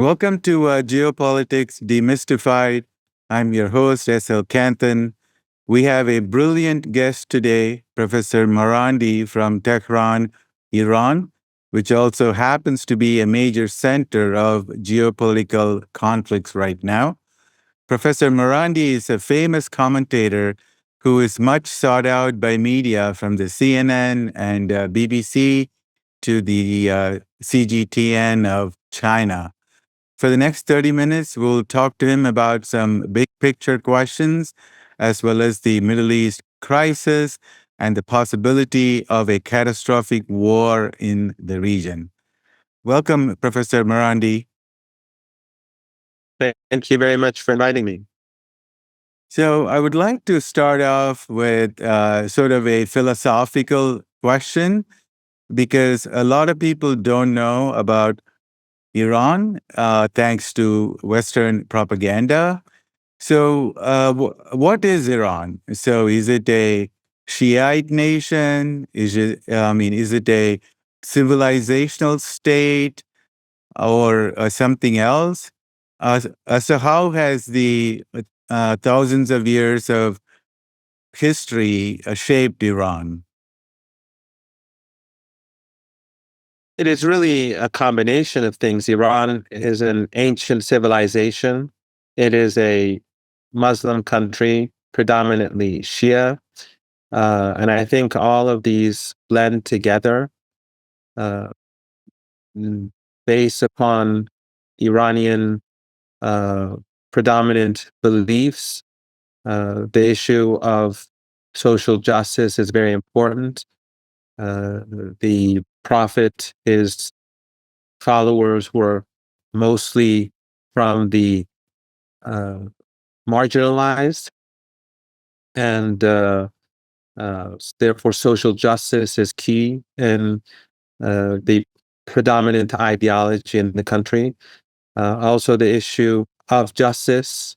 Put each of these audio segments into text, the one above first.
Welcome to Geopolitics Demystified. I'm your host, S.L. Kanthan. We have a brilliant guest today, Professor Marandi from Tehran, Iran, which also happens to be a major center of geopolitical conflicts right now. Professor Marandi is a famous commentator who is much sought out by media from the CNN and BBC to the CGTN of China. For the next 30 minutes, we'll talk to him about some big picture questions, as well as the Middle East crisis and the possibility of a catastrophic war in the region. Welcome, Professor Marandi. Thank you very much for inviting me. So I would like to start off with sort of a philosophical question, because a lot of people don't know about Iran, thanks to Western propaganda. So, what is Iran? So, is it a Shiite nation? Is it a civilizational state or something else? So, how has the thousands of years of history shaped Iran? It is really a combination of things. Iran is an ancient civilization. It is a Muslim country, predominantly Shia. And I think all of these blend together uh, based upon Iranian predominant beliefs. The issue of social justice is very important. The Prophet, his followers were mostly from the marginalized, and therefore social justice is key in the predominant ideology in the country. Also, the issue of justice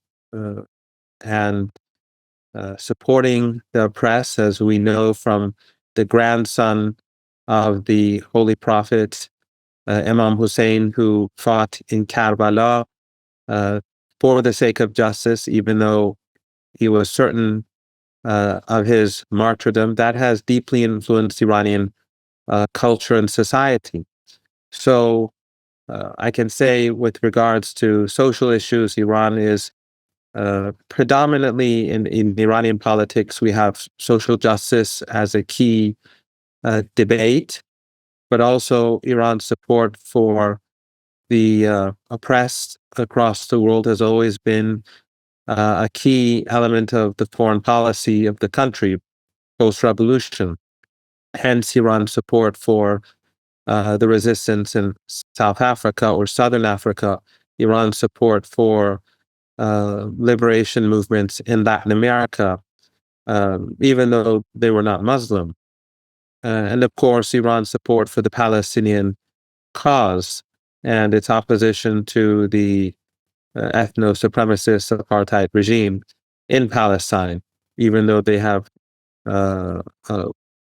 and supporting the oppressed, as we know from the grandson of the Holy Prophet, Imam Hussein, who fought in Karbala for the sake of justice, even though he was certain of his martyrdom. That has deeply influenced Iranian culture and society. So I can say, with regards to social issues, Iran is predominantly in Iranian politics, we have social justice as a key debate, but also Iran's support for the oppressed across the world has always been a key element of the foreign policy of the country post-revolution. Hence, Iran's support for the resistance in South Africa or Southern Africa, Iran's support for liberation movements in Latin America, even though they were not Muslim. And of course, Iran's support for the Palestinian cause and its opposition to the ethno-supremacist apartheid regime in Palestine, even though they have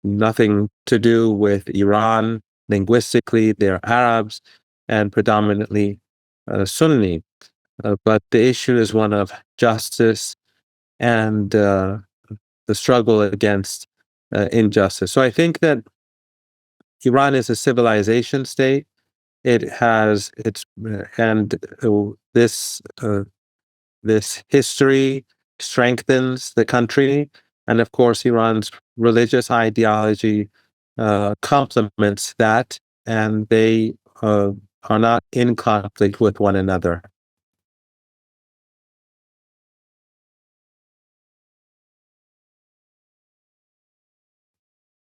nothing to do with Iran. Linguistically, they're Arabs and predominantly Sunni. But the issue is one of justice and the struggle against injustice. So I think that Iran is a civilization state. It has this history strengthens the country, and of course, Iran's religious ideology complements that, and they are not in conflict with one another.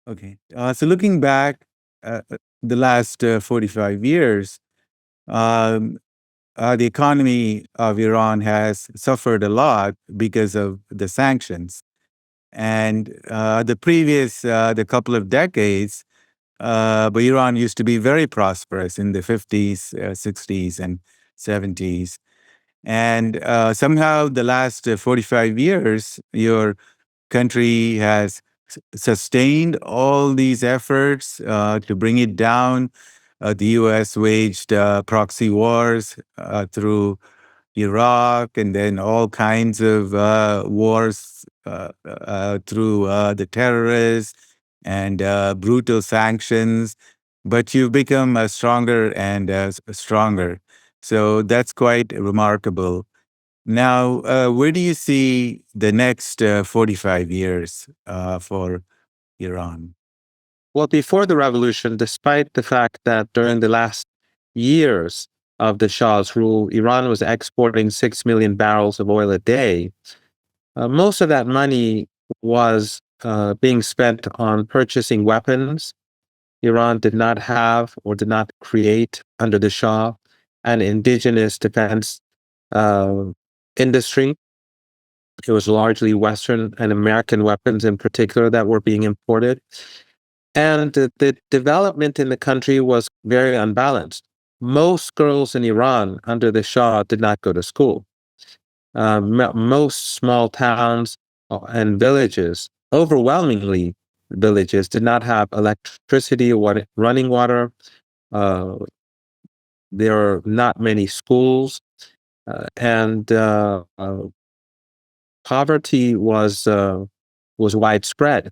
Okay. So, looking back the last 45 years, um, the economy of Iran has suffered a lot because of the sanctions. And the couple of decades, but Iran used to be very prosperous in the 50s, 60s, and 70s. And somehow the last 45 years, your country has sustained all these efforts to bring it down. the U.S. waged proxy wars through Iraq, and then all kinds of wars through the terrorists and brutal sanctions. But you've become stronger and stronger. So that's quite remarkable. Now, where do you see the next 45 years for Iran? Well, before the revolution, despite the fact that during the last years of the Shah's rule, Iran was exporting 6 million barrels of oil a day, most of that money was being spent on purchasing weapons. Iran did not have or did not create under the Shah an indigenous defense uh, industry. It was largely Western and American weapons in particular that were being imported. And the development in the country was very unbalanced. Most girls in Iran under the Shah did not go to school. Most small towns and villages, overwhelmingly villages, did not have electricity or running water. Uh, there are not many schools, and poverty was widespread.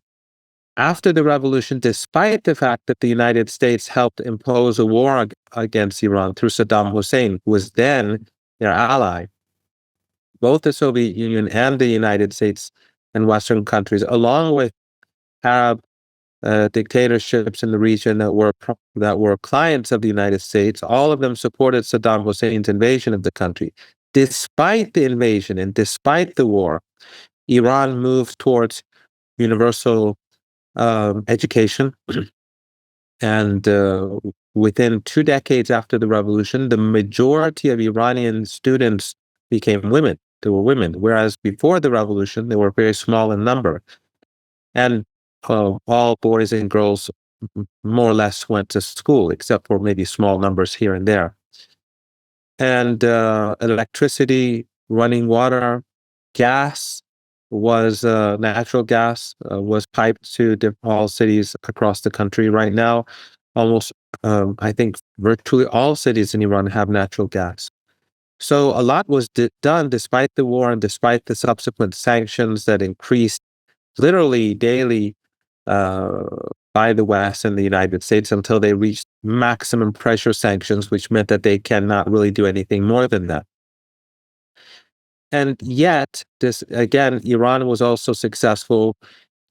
After the revolution, despite the fact that the United States helped impose a war against Iran through Saddam Hussein, who was then their ally, both the Soviet Union and the United States and Western countries, along with Arab dictatorships in the region that were clients of the United States, all of them supported Saddam Hussein's invasion of the country. Despite the invasion and despite the war, Iran moved towards universal education. And within 2 decades after the revolution, the majority of Iranian students became women. They were women, whereas before the revolution, they were very small in number. And all boys and girls more or less went to school, except for maybe small numbers here and there. And electricity, running water, gas was natural gas was piped to all cities across the country. Right now, almost, I think, virtually all cities in Iran have natural gas. So a lot was done despite the war and despite the subsequent sanctions that increased literally daily uh, by the West and the United States until they reached maximum pressure sanctions, which meant that they cannot really do anything more than that. And yet, this again, Iran was also successful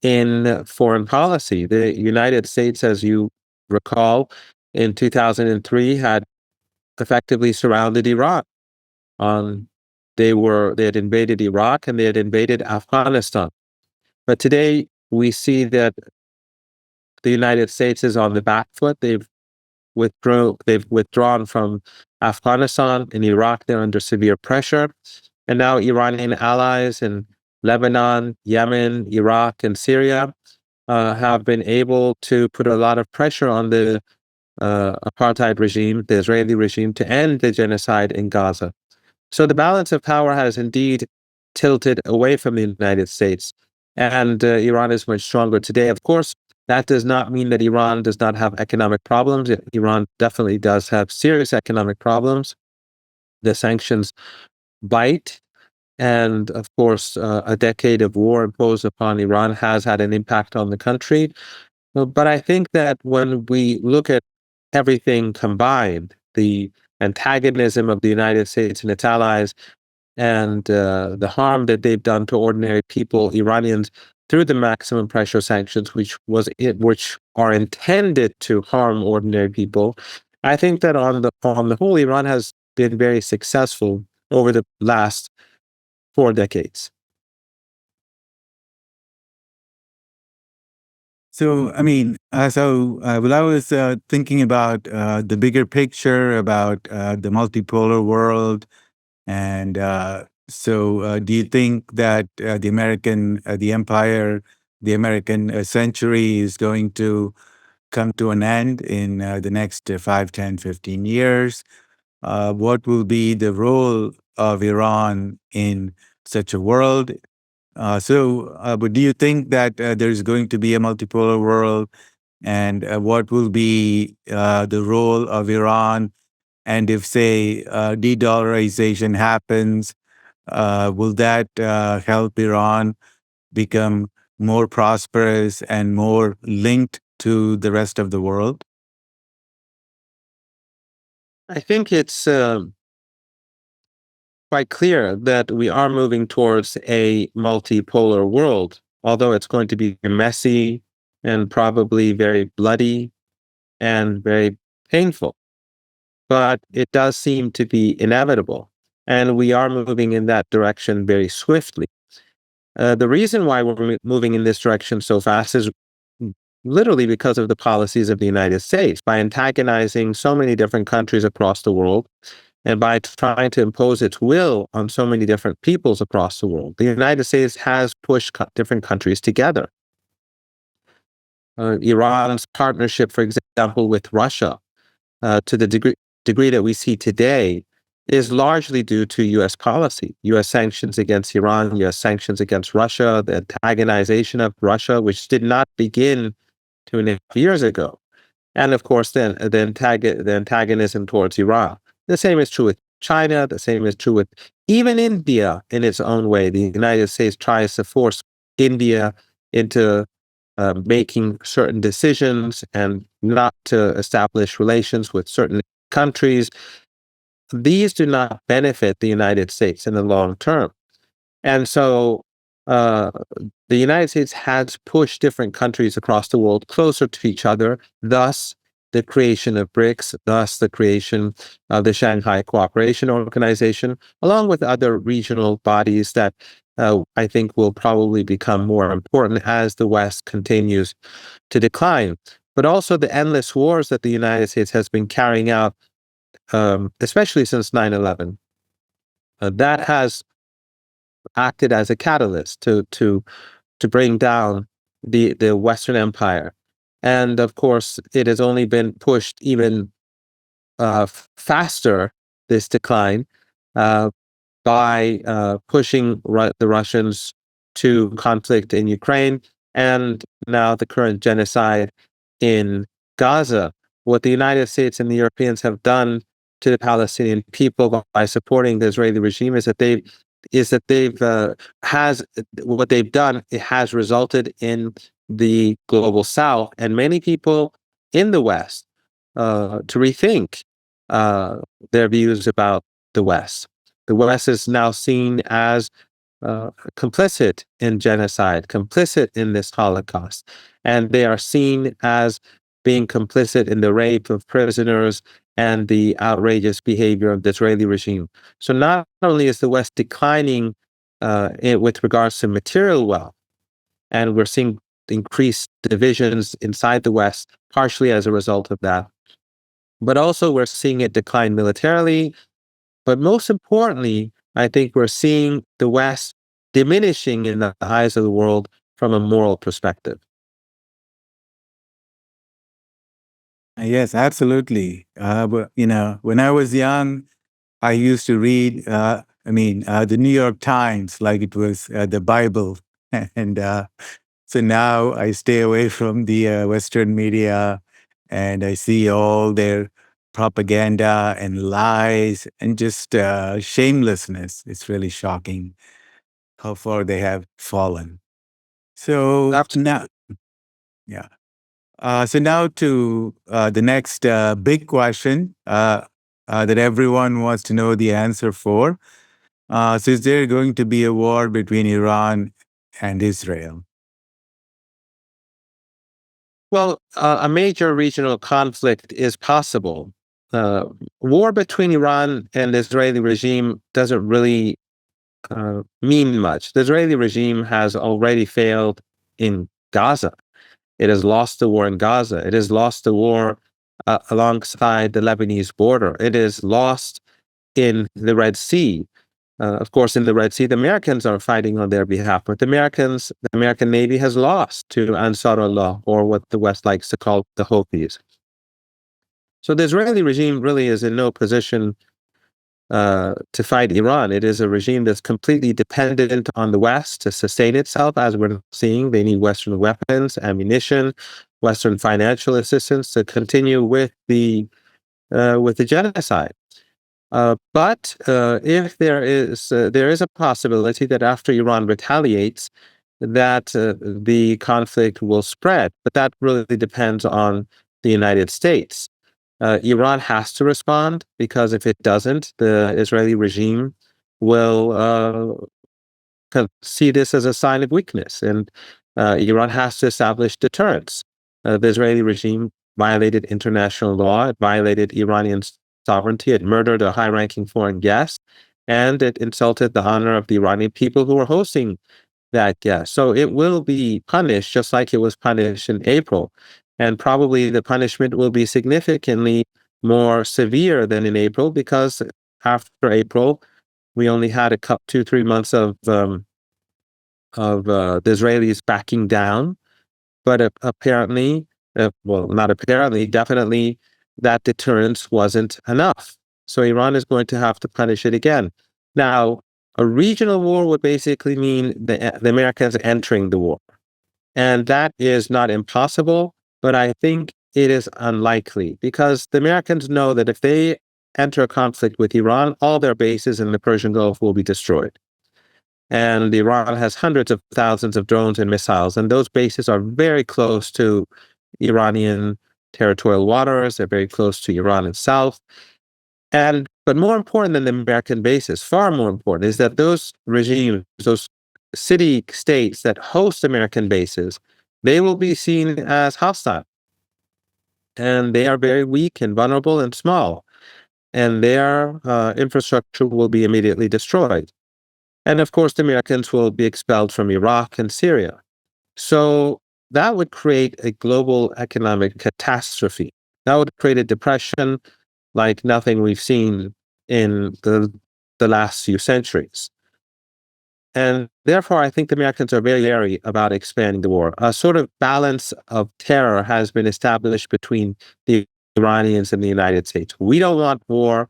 in foreign policy. The United States, as you recall, in 2003 had effectively surrounded Iran. They had invaded Iraq and they had invaded Afghanistan. But today we see that the United States is on the back foot. They've withdrawn from Afghanistan. In Iraq, they're under severe pressure. And now Iranian allies in Lebanon, Yemen, Iraq, and Syria have been able to put a lot of pressure on the apartheid regime, the Israeli regime, to end the genocide in Gaza. So the balance of power has indeed tilted away from the United States, and Iran is much stronger today. Of course, that does not mean that Iran does not have economic problems. Iran definitely does have serious economic problems. The sanctions bite. And of course, a decade of war imposed upon Iran has had an impact on the country. But I think that when we look at everything combined, the antagonism of the United States and its allies, and the harm that they've done to ordinary people, Iranians, through the maximum pressure sanctions, which are intended to harm ordinary people, I think that on the whole, Iran has been very successful over the last 4 decades. So, I mean, when I was thinking about the bigger picture about the multipolar world, and do you think that the empire, the American century is going to come to an end in the next 5, 10, 15 years? What will be the role of Iran in such a world? But do you think that there's going to be a multipolar world and what will be the role of Iran? And if, say, de-dollarization happens, will that help Iran become more prosperous and more linked to the rest of the world? I think it's quite clear that we are moving towards a multipolar world, although it's going to be messy and probably very bloody and very painful. But it does seem to be inevitable. And we are moving in that direction very swiftly. The reason why we're moving in this direction so fast is literally because of the policies of the United States. By antagonizing so many different countries across the world, and by trying to impose its will on so many different peoples across the world, the United States has pushed different countries together. Iran's partnership, for example, with Russia, to the degree that we see today, is largely due to U.S. policy, U.S. sanctions against Iran, U.S. sanctions against Russia, the antagonization of Russia, which did not begin 2.5 years ago. And of course, then the antagonism towards Iran. The same is true with China. The same is true with even India in its own way. The United States tries to force India into making certain decisions and not to establish relations with certain countries. These do not benefit the United States in the long term. And so uh, the United States has pushed different countries across the world closer to each other, thus the creation of BRICS, thus the creation of the Shanghai Cooperation Organization, along with other regional bodies that I think will probably become more important as the West continues to decline. But also the endless wars that the United States has been carrying out, especially since 9/11, that has acted as a catalyst to bring down the Western Empire. And of course, it has only been pushed even faster, this decline, uh, by pushing the Russians to conflict in Ukraine and now the current genocide in Gaza. What the United States and the Europeans have done to the Palestinian people by supporting the Israeli regime is that they've has what they've done. It has resulted in the global South and many people in the West to rethink their views about the West. The West is now seen as complicit in genocide, complicit in this Holocaust, and they are seen as being complicit in the rape of prisoners and the outrageous behavior of the Israeli regime. So not only is the West declining with regards to material wealth, and we're seeing increased divisions inside the West, partially as a result of that, but also we're seeing it decline militarily. But most importantly, I think we're seeing the West diminishing in the eyes of the world from a moral perspective. Yes, absolutely. But when I was young, I used to read, the New York Times like it was the Bible, and so now I stay away from the Western media, and I see all their propaganda and lies and just shamelessness. It's really shocking how far they have fallen. So now, yeah. So now to the next big question that everyone wants to know the answer for. So is there going to be a war between Iran and Israel? Well, a major regional conflict is possible. War between Iran and the Israeli regime doesn't really mean much. The Israeli regime has already failed in Gaza. It has lost the war in Gaza. It has lost the war alongside the Lebanese border. It is lost in the Red Sea. Of course, in the Red Sea, the Americans are fighting on their behalf, but the American Navy has lost to Ansar Allah, or what the West likes to call the Houthis. So the Israeli regime really is in no position to fight Iran. It is a regime that's completely dependent on the West to sustain itself, as we're seeing. They need Western weapons, ammunition, Western financial assistance to continue with the genocide. But if there is a possibility that after Iran retaliates, that the conflict will spread. But that really depends on the United States. Iran has to respond, because if it doesn't, the Israeli regime will see this as a sign of weakness, and Iran has to establish deterrence. The Israeli regime violated international law, it violated Iranian sovereignty, it murdered a high-ranking foreign guest, and it insulted the honor of the Iranian people who were hosting that guest. So it will be punished just like it was punished in April. And probably the punishment will be significantly more severe than in April, because after April, we only had 2-3 months of the Israelis backing down. But apparently, well, not apparently, definitely, that deterrence wasn't enough. So Iran is going to have to punish it again. Now, a regional war would basically mean the Americans entering the war. And that is not impossible, but I think it is unlikely, because the Americans know that if they enter a conflict with Iran, all their bases in the Persian Gulf will be destroyed. And Iran has hundreds of thousands of drones and missiles, and those bases are very close to Iranian territorial waters. They're very close to Iran itself. But more important than the American bases, far more important, is that those regimes, those city-states that host American bases, they will be seen as hostile. And they are very weak and vulnerable and small. And their infrastructure will be immediately destroyed. And of course, the Americans will be expelled from Iraq and Syria. So that would create a global economic catastrophe. That would create a depression like nothing we've seen in the last few centuries. And therefore, I think the Americans are very leery about expanding the war. A sort of balance of terror has been established between the Iranians and the United States. We don't want war.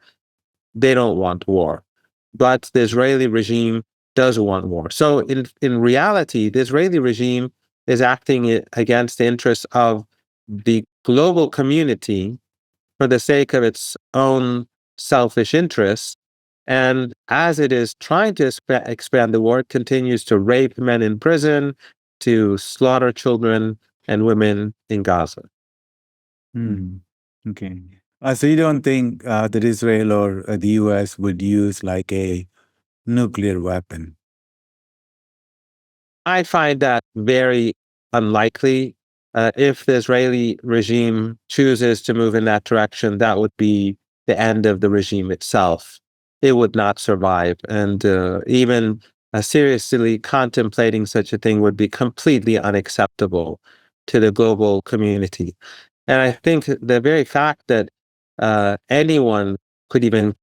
They don't want war. But the Israeli regime does want war. So in reality, the Israeli regime is acting against the interests of the global community for the sake of its own selfish interests. And as it is trying to expand the war, it continues to rape men in prison, to slaughter children and women in Gaza. Okay. So you don't think that Israel or the US would use like a nuclear weapon? I find that very unlikely. If the Israeli regime chooses to move in that direction, that would be the end of the regime itself. It would not survive. And even seriously contemplating such a thing would be completely unacceptable to the global community. And I think the very fact that anyone could even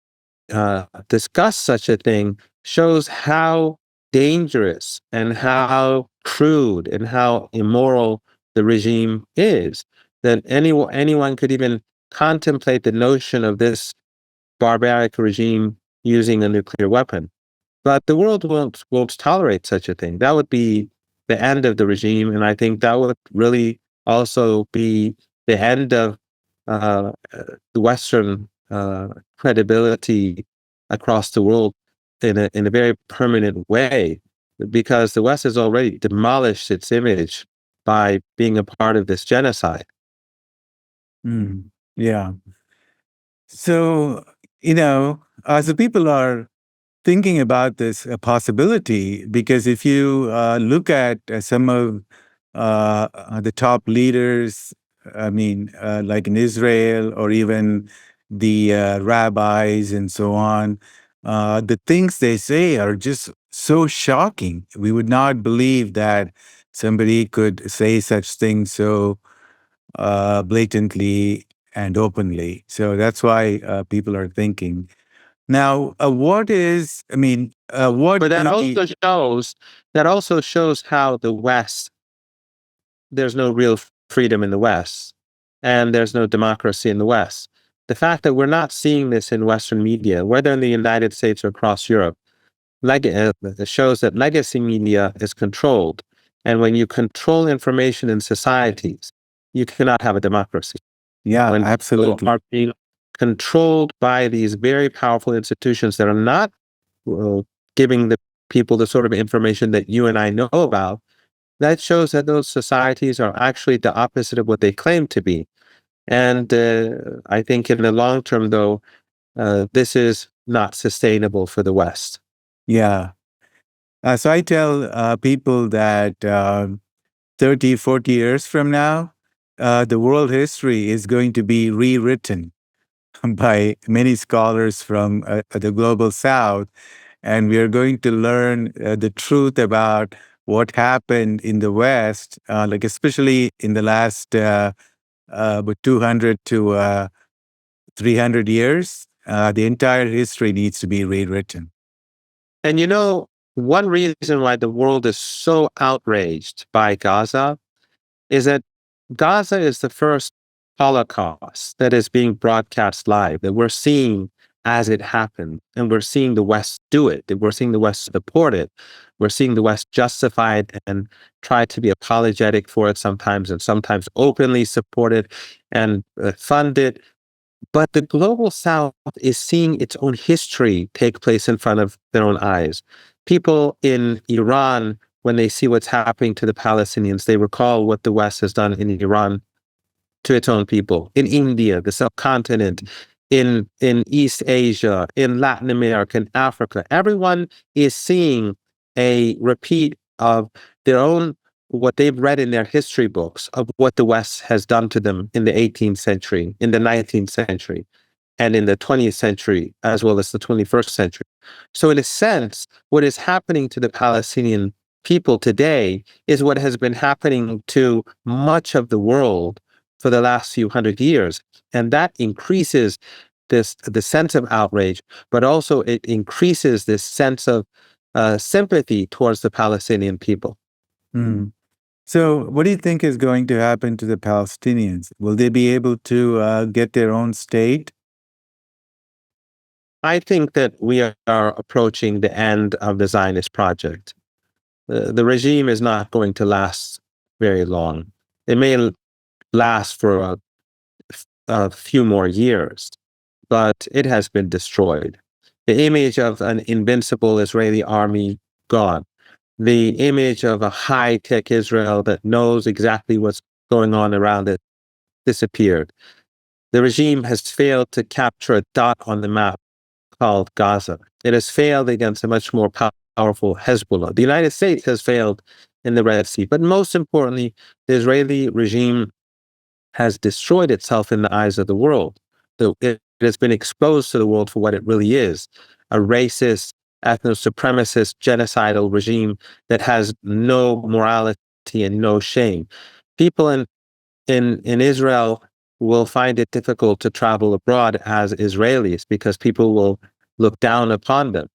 discuss such a thing shows how dangerous and how crude and how immoral the regime is, that anyone could even contemplate the notion of this barbaric regime using a nuclear weapon. But the world won't tolerate such a thing. That would be the end of the regime, and I think that would really also be the end of the Western credibility across the world in a very permanent way, because the West has already demolished its image by being a part of this genocide. Yeah. So, so people are thinking about this possibility, because if you look at some of the top leaders, I mean, like in Israel, or even the rabbis and so on, the things they say are just so shocking. We would not believe that somebody could say such things so blatantly and openly. So that's why people are thinking. Now, what is, I mean, what But that is also shows how the West, there's no real freedom in the West, and there's no democracy in the West. The fact that we're not seeing this in Western media, whether in the United States or across Europe, shows that legacy media is controlled. And when you control information in societies, you cannot have a democracy. Yeah, When people absolutely. are being controlled by these very powerful institutions that are not giving the people the sort of information that you and I know about, that shows that those societies are actually the opposite of what they claim to be. And I think in the long term, though, this is not sustainable for the West. Yeah. So I tell people that 30, 40 years from now, the world history is going to be rewritten by many scholars from the global south. And we are going to learn the truth about what happened in the West, like especially in the last 200 to 300 years. The entire history needs to be rewritten. And you know, one reason why the world is so outraged by Gaza is that Gaza is the first Holocaust that is being broadcast live, that we're seeing as it happened. And we're seeing the West do it. We're seeing the West support it. We're seeing the West justify it and try to be apologetic for it sometimes, and sometimes openly support it and fund it. But the global South is seeing its own history take place in front of their own eyes. People in Iran, when they see what's happening to the Palestinians, they recall what the West has done in Iran to its own people, in India, the subcontinent, in East Asia, in Latin America, in Africa. Everyone is seeing a repeat of their own, what they've read in their history books of what the West has done to them in the 18th century, in the 19th century, and in the 20th century, as well as the 21st century. So in a sense, what is happening to the Palestinian people today is what has been happening to much of the world for the last few hundred years. And that increases the sense of outrage, but also it increases this sense of sympathy towards the Palestinian people. Mm. So, what do you think is going to happen to the Palestinians? Will they be able to get their own state? I think that we are approaching the end of the Zionist project. The regime is not going to last very long. It may last for a few more years, but it has been destroyed. The image of an invincible Israeli army, gone. The image of a high-tech Israel that knows exactly what's going on around it, disappeared. The regime has failed to capture a dot on the map called Gaza. It has failed against a much more powerful Hezbollah. The United States has failed in the Red Sea. But most importantly, the Israeli regime has destroyed itself in the eyes of the world. It has been exposed to the world for what it really is, a racist, ethno-supremacist, genocidal regime that has no morality and no shame. People in Israel will find it difficult to travel abroad as Israelis because people will look down upon them.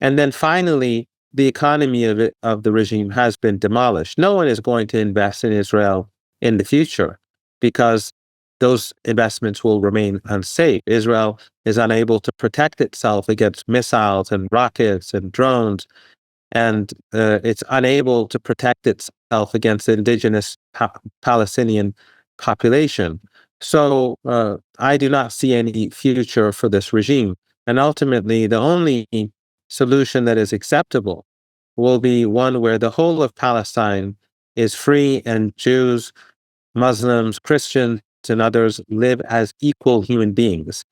And then finally, the economy of the regime has been demolished. No one is going to invest in Israel in the future because those investments will remain unsafe. Israel is unable to protect itself against missiles and rockets and drones, and it's unable to protect itself against the indigenous Palestinian population. So I do not see any future for this regime. And ultimately, the only solution that is acceptable will be one where the whole of Palestine is free and Jews, Muslims, Christians, and others live as equal human beings.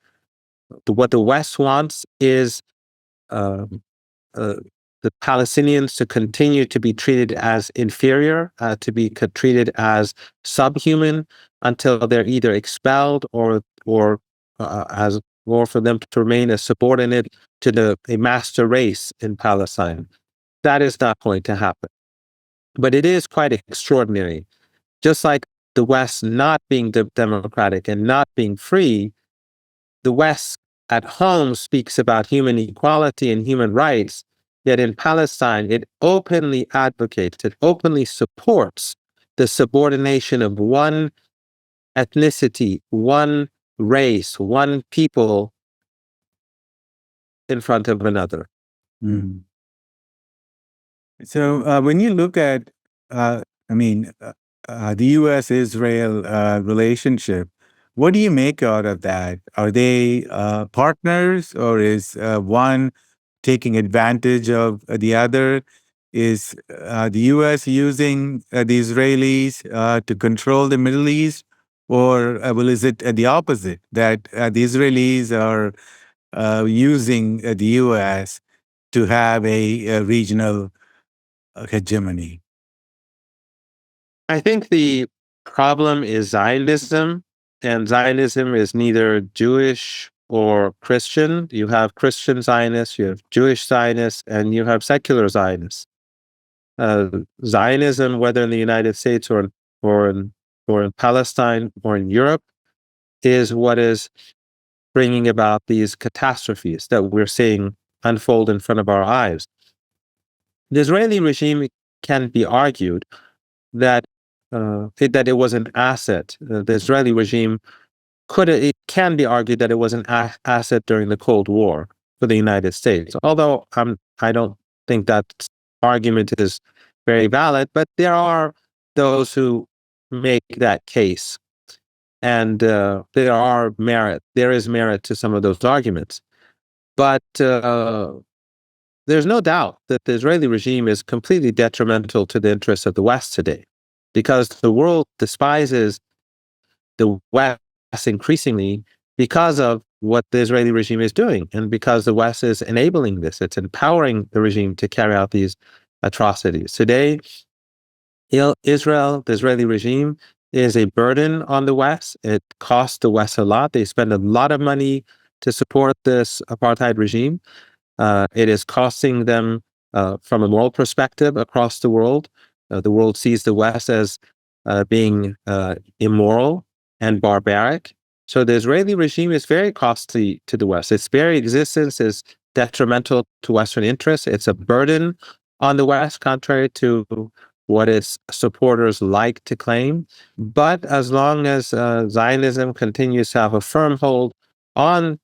What the West wants is uh, uh, the Palestinians to continue to be treated as inferior, to be treated as subhuman until they're either expelled or for them to remain as subordinate to a master race in Palestine. That is not going to happen. But it is quite extraordinary. Just like the West not being democratic and not being free, the West at home speaks about human equality and human rights, yet in Palestine, it openly advocates, it openly supports the subordination of one ethnicity, one race, one people in front of another. Mm. So, when you look at, I mean, the U.S.-Israel relationship. What do you make out of that? Are they partners, or is one taking advantage of the other? Is the U.S. using the Israelis to control the Middle East, or well, is it the opposite, that the Israelis are using the U.S. to have a regional hegemony? I think the problem is Zionism, and Zionism is neither Jewish or Christian. You have Christian Zionists, you have Jewish Zionists, and you have secular Zionists. Zionism, whether in the United States or in or in Palestine or in Europe, is what is bringing about these catastrophes that we're seeing unfold in front of our eyes. The Israeli regime can be argued that that it was an asset. The Israeli regime it can be argued that it was an asset during the Cold War for the United States. Although I don't think that argument is very valid, but there are those who make that case, and there is merit to some of those arguments. But there's no doubt that the Israeli regime is completely detrimental to the interests of the West today, because the world despises the West increasingly because of what the Israeli regime is doing, and because the West is enabling this. It's empowering the regime to carry out these atrocities. Today, Israel, the Israeli regime, is a burden on the West. It costs the West a lot. They spend a lot of money to support this apartheid regime. It is costing them from a moral perspective across the world. The world sees the West as being immoral and barbaric. So the Israeli regime is very costly to the West. Its very existence is detrimental to Western interests. It's a burden on the West, contrary to what its supporters like to claim. But as long as Zionism continues to have a firm hold on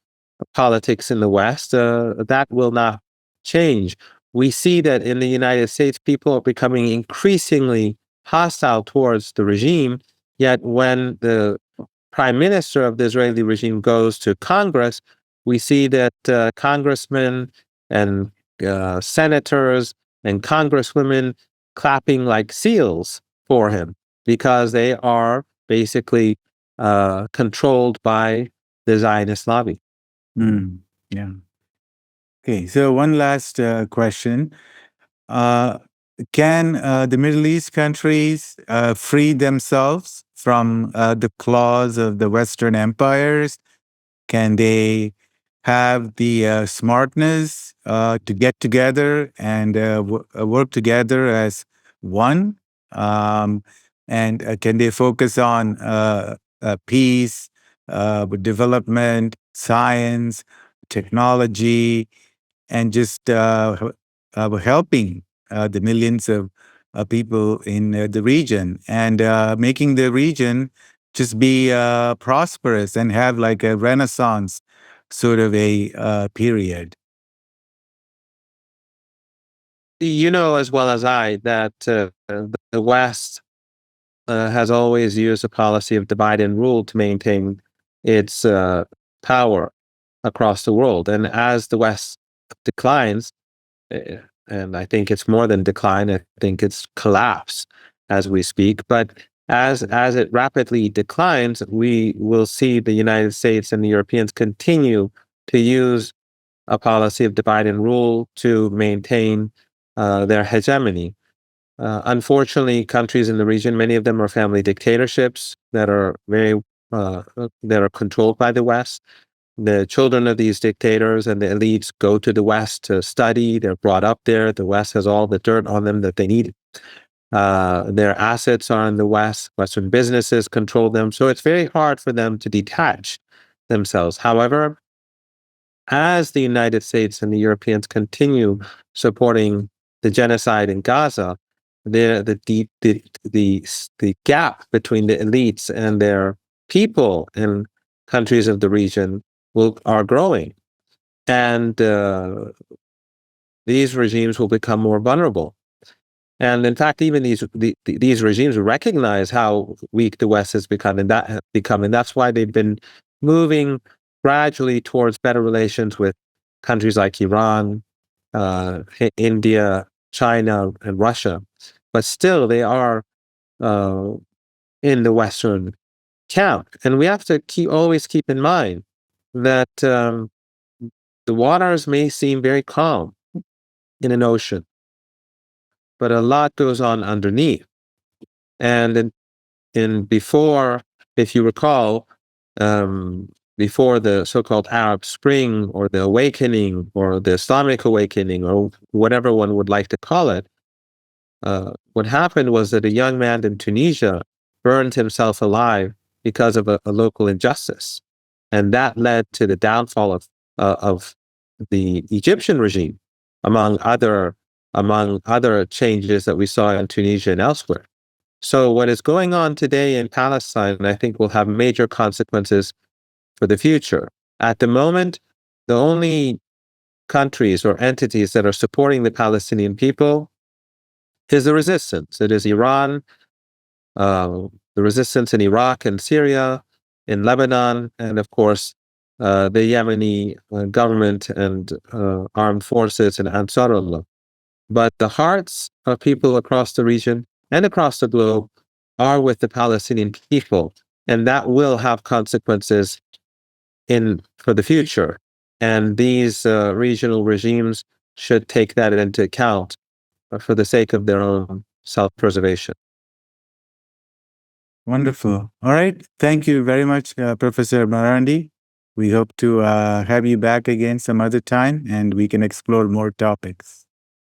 politics in the West, that will not change. We see that in the United States, people are becoming increasingly hostile towards the regime. Yet when the prime minister of the Israeli regime goes to Congress, we see that congressmen and senators and congresswomen clapping like seals for him, because they are basically controlled by the Zionist lobby. Mm, yeah. Okay, so one last question. Uh, can the Middle East countries free themselves from the claws of the Western empires? Can they have the smartness to get together and work together as one? Um, and can they focus on peace, development, science, technology, and just helping the millions of people in the region, and making the region just be prosperous and have like a renaissance sort of a period? You know as well as I that the West has always used a policy of divide and rule to maintain its power across the world. And as the West declines, uh, and I think it's more than decline, I think it's collapse as we speak. But as it rapidly declines, we will see the United States and the Europeans continue to use a policy of divide and rule to maintain their hegemony. Unfortunately, countries in the region, many of them are family dictatorships that are that are controlled by the West. The children of these dictators and the elites go to the West to study. They're brought up there. The West has all the dirt on them that they need. Their assets are in the West. Western businesses control them. So it's very hard for them to detach themselves. However, as the United States and the Europeans continue supporting the genocide in Gaza, the gap between the elites and their people in countries of the region are growing, and these regimes will become more vulnerable. And in fact, even these regimes recognize how weak the West has become, and that's why they've been moving gradually towards better relations with countries like Iran, India, China, and Russia. But still, they are in the Western camp, and we have to always keep in mind that the waters may seem very calm in an ocean, but a lot goes on underneath. And before, if you recall, before the so-called Arab Spring or the awakening or the Islamic awakening or whatever one would like to call it, what happened was that a young man in Tunisia burned himself alive because of a local injustice, and that led to the downfall of the Egyptian regime, among other changes that we saw in Tunisia and elsewhere. So what is going on today in Palestine, I think, will have major consequences for the future. At the moment, the only countries or entities that are supporting the Palestinian people is the resistance. It is Iran, the resistance in Iraq and Syria, in Lebanon, and of course, the Yemeni government and armed forces and Ansarullah. But the hearts of people across the region and across the globe are with the Palestinian people, and that will have consequences for the future. And these regional regimes should take that into account for the sake of their own self-preservation. Wonderful. All right. Thank you very much, Professor Marandi. We hope to have you back again some other time, and we can explore more topics.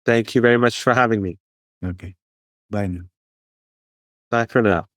Thank you very much for having me. Okay. Bye now. Bye for now.